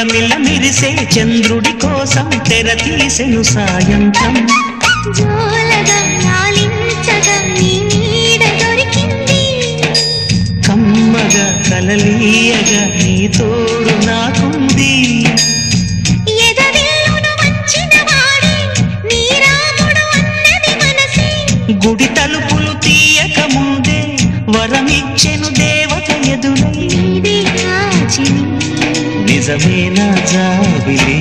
మిలమిల మిరిసే చంద్రుడి కోసం తెర తీసెను సాయంత్రం జోలగా లాలించగా నీ నీడ దొరికింది కమ్మగా కలలీయగా నీ తోడు నాకుంది ఎదవిల్లును వంచిన వాడే నీ రాముడు అన్నది మనసే గుడి తలుపులు తీయక ముందే వరమిచ్చెను దేవత ఎదురై నీదే రాజిని నిజమేనా జాబిలి